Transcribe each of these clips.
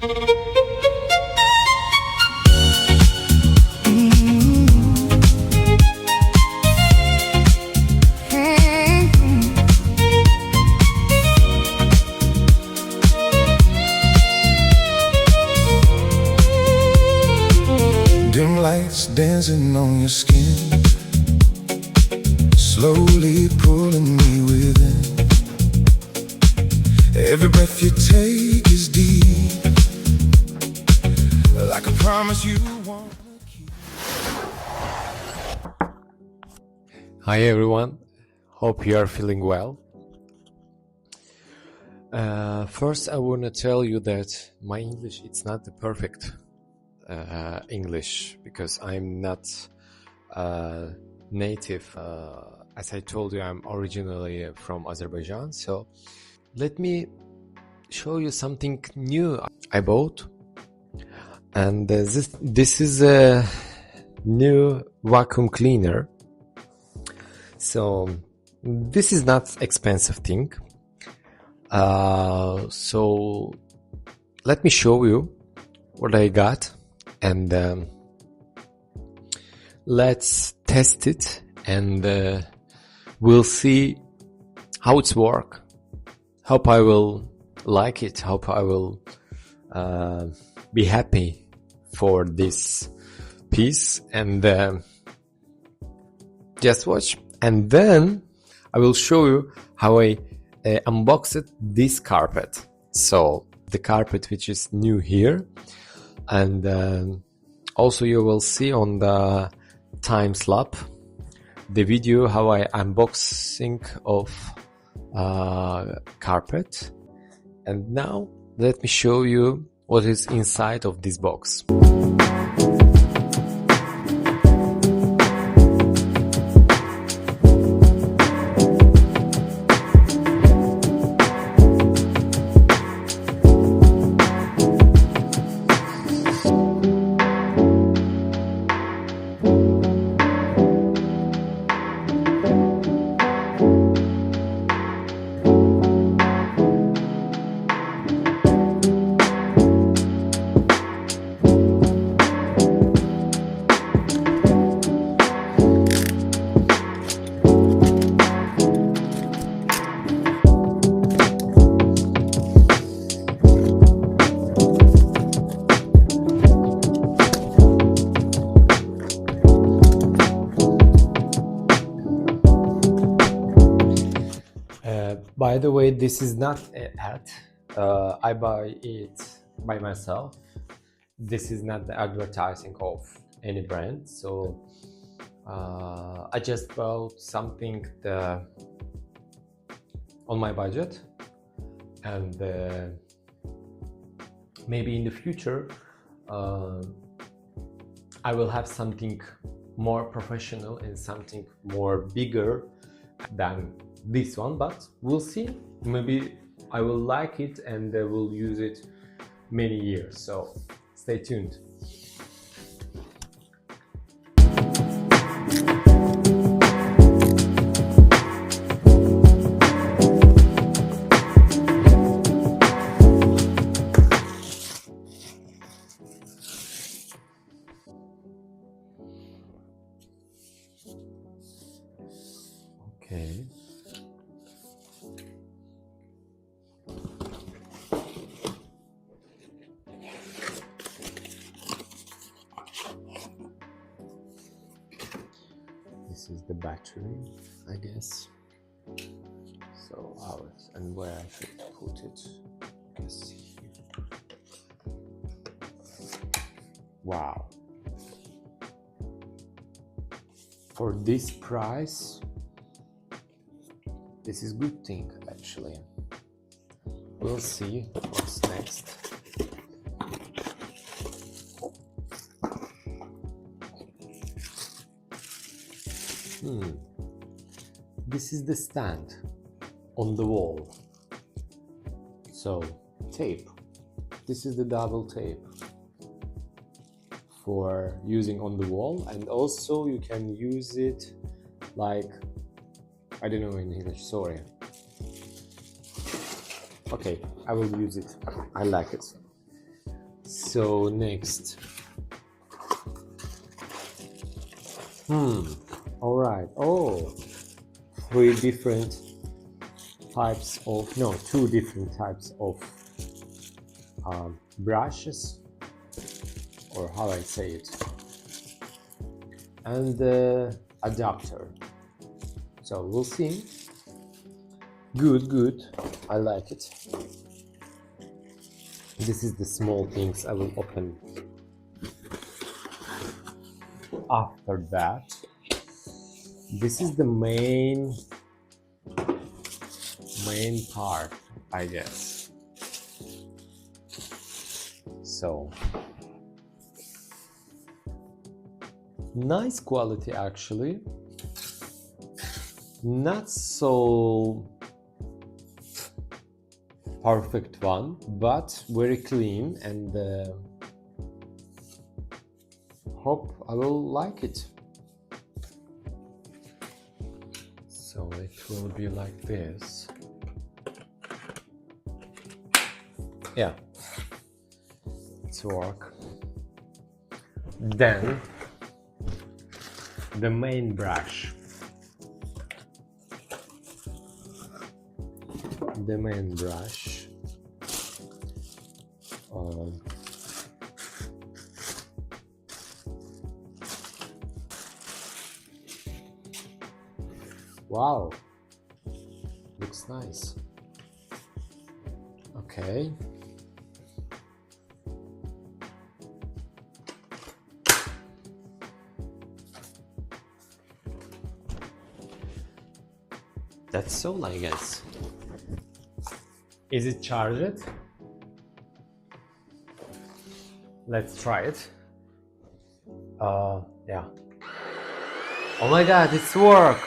Dim lights dancing on your skin, slowly pulling me within. Every breath you take is deep, like a promise you want to keep. Hi everyone, hope you are feeling well. First I want to tell you that my English, it's not the perfect English, because I'm not native. As I told you, I'm originally from Azerbaijan, so let me show you something new I bought. And this is a new vacuum cleaner. So this is not expensive thing. So let me show you what I got, and let's test it, and we'll see how it's work. Hope I will like it. Hope I will be happy for this piece, and just watch. And then I will show you how I unboxed this carpet. So the carpet which is new here, and also you will see on the time lapse the video how I unboxing of carpet. And now let me show you what is inside of this box. By the way, this is not an ad. I buy it by myself. This is not the advertising of any brand. So I just bought something on my budget, and maybe in the future I will have something more professional and something more bigger than this one, but we'll see. Maybe I will like it and I will use it many years, so stay tuned. Okay. This is the battery, I guess. So how it's, and where I should put it. Let's see here. Wow. For this price, this is good thing actually. We'll see what's next. This is the stand on the wall. So tape. This is the double tape for using on the wall, and also you can use it like, I don't know in English, sorry. Okay, I will use it. I like it. So next. All right. Oh, two different types of brushes, or how I say it, and the adapter. So we'll see. Good. I like it. This is the small things I will open after that. This is the main part, I guess. So nice quality, actually. Not so perfect one, but very clean, and hope I will like it. So it will be like this. Yeah, it's work. Then the main brush. Wow, looks nice. Okay. That's all, I guess. Is it charged? Let's try it. Yeah. Oh my god, it's work!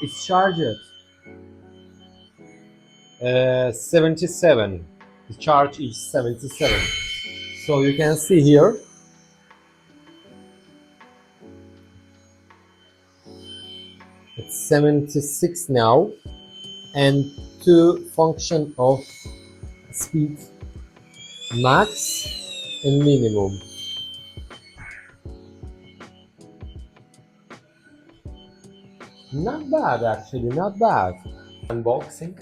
It's charged. 77. The charge is 77. So you can see here. It's 76 now, and two function of speed, max and minimum. Not bad, actually, not bad. Unboxing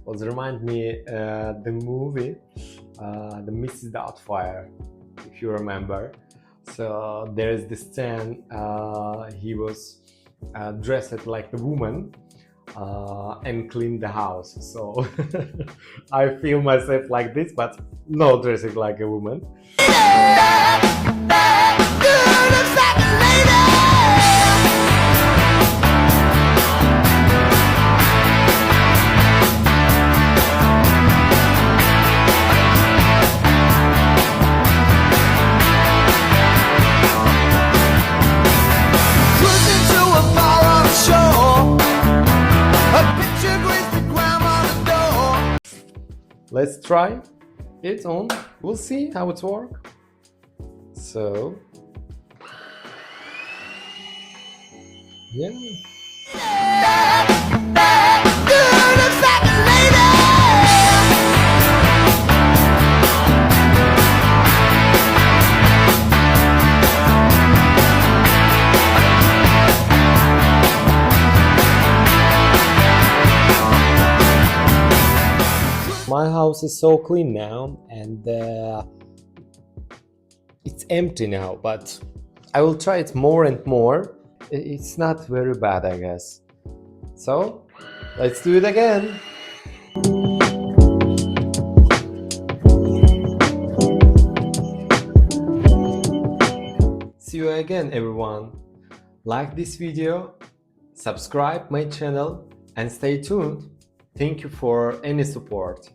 was remind me the movie, the Mrs. Doubtfire, if you remember. So there's this scene, he was dressed like a woman and cleaned the house. So I feel myself like this, but not dressing like a woman. Let's try it on. We'll see how it works. So, yeah. My house is so clean now, and it's empty now, but I will try it more and more. It's not very bad, I guess. So, let's do it again. See you again, everyone. Like this video, subscribe my channel, and stay tuned. Thank you for any support.